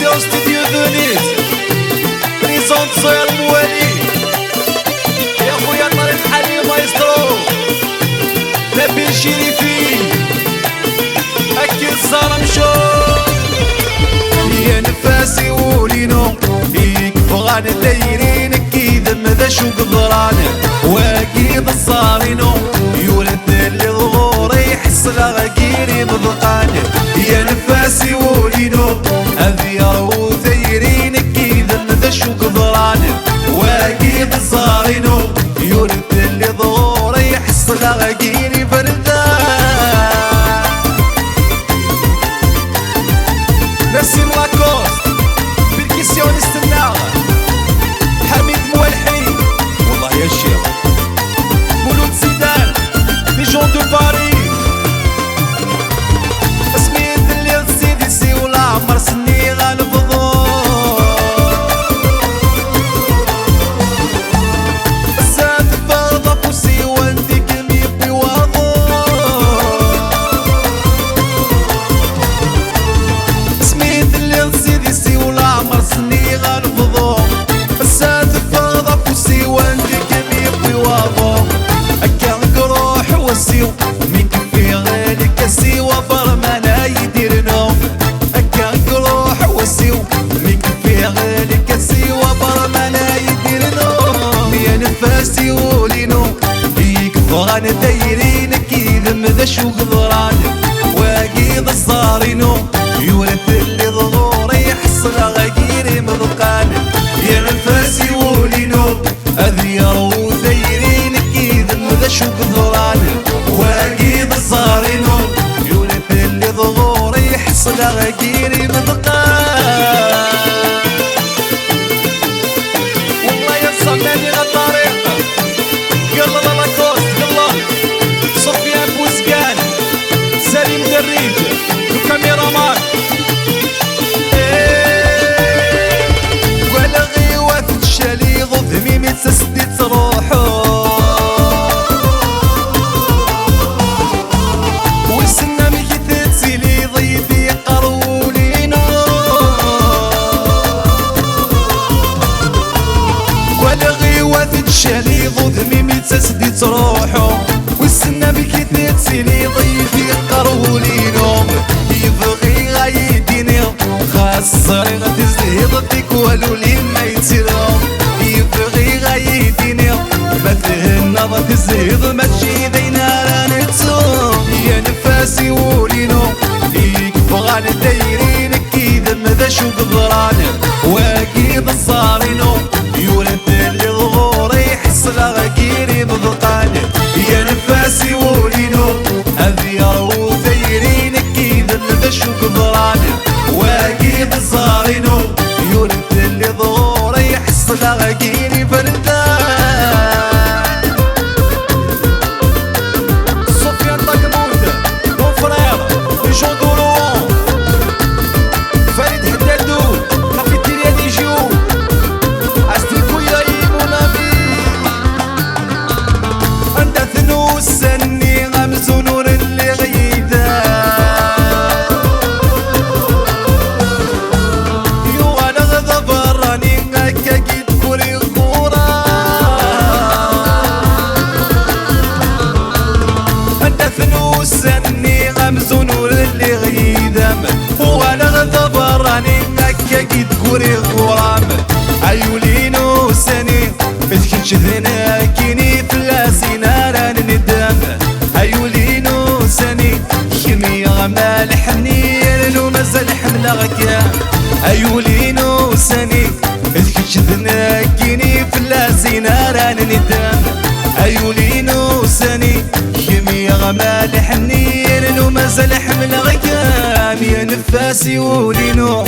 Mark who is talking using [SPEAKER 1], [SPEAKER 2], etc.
[SPEAKER 1] Production Studio Denise بريزونت صير موالي يا خويا طارق الحالي مايسترو نبيل شريفي أكيد الزهرة مشو يا نفاسي ولينو ليك بغانا دايرين أكيد ماذا شو قدرانا واكيد الصارينو يولد اللي ظهوري يحس غاكيري بضقانا يا نفاسي ولينو هذي راهو دايرين أكيد ماذا شو قدرانا واكيد الصارينو يولد اللي ظهوري يحس غاكيري بردان نسيم لاكوست بالكيسيونيست الناغة حميد موالحي والله يا شيخ مولود زيدان ليجون دو باري سميت الليل سيدي سي ولا عمر سني غنفضو بزاف فرضة فوسي وانتي كمي بيواضو سميت الليل سيدي سي ولا عمر سني غنفضو بزاف فرضة فوسي وانتي كمي بيواضو أكا نروح وسيو من كفي غيرك السيوة فرمانا يديرنو أكا نروح وسيو من كفي غيرك السيوة فرمانا يديرنو يا نفاسي ولينو فيك بغانا دايرين أكيد مذا شو قدرانا واكيد الصارينو يولد اللي ظهوري يحس غاكيري مذقانا يا نفاسي ولينو هذي راهو دايرين أكيد مذا شو قدرانا واكيد الصارينو يولد اللي ظهوري يحس غاكيري مذقانا والله يا صناني غطريق يلا لا لاكوست يلا سفيان بوزكان سليم دريج الكاميرامان ولا غيوات الشالي ضد ميمي تسديت روحو وسنا ميكي تسيلي ضيدي قرولينو ولا غيوات الشالي ضد ميمي تسديت روحو وسنا ميكي تسيلي ضيدي قرولينو يبغي غايديني خاصري غتزهد فيك والو لي ما يتسيرو يبغي غايديني ما تهنا غتزهد ما تجي دينا رانتو يا نفاسي ولينو فيك بغانا دايرين أكيد ماذا شو قدرانا واكيد الصارينو يولد اللي ظهوري يحس غاكيري بضقانا يا نفاسي ولينو هذي راهو دايرين أكيد ماذا شو قدرانا واكيد الصارينو يولد اللي ظهوري يحس غاكيري بردان سفيان طقموت بون فرير ليجون دولون فريد حدادو كافيتيريا دي جو استريكويا مون امي انت ثنو السني غمزو نور اللي غيدا يو انا غضب راني هكا كي تكوري غورا انت ثنو السني غمزو نور اللي غيدا وانا غضب راني هكا كي تكوري غورا عيولينو سني متكنش ذنا كيني فلاسينا ران ندم عيولينو سني كمية غمال حنين ومازال حملة غكا عيولينو سني متكنش ذنا كيني فلاسينا ران ندم عيولينو سني كمية غمال حنين ومازال حملة غكا يا نفاسي ولينو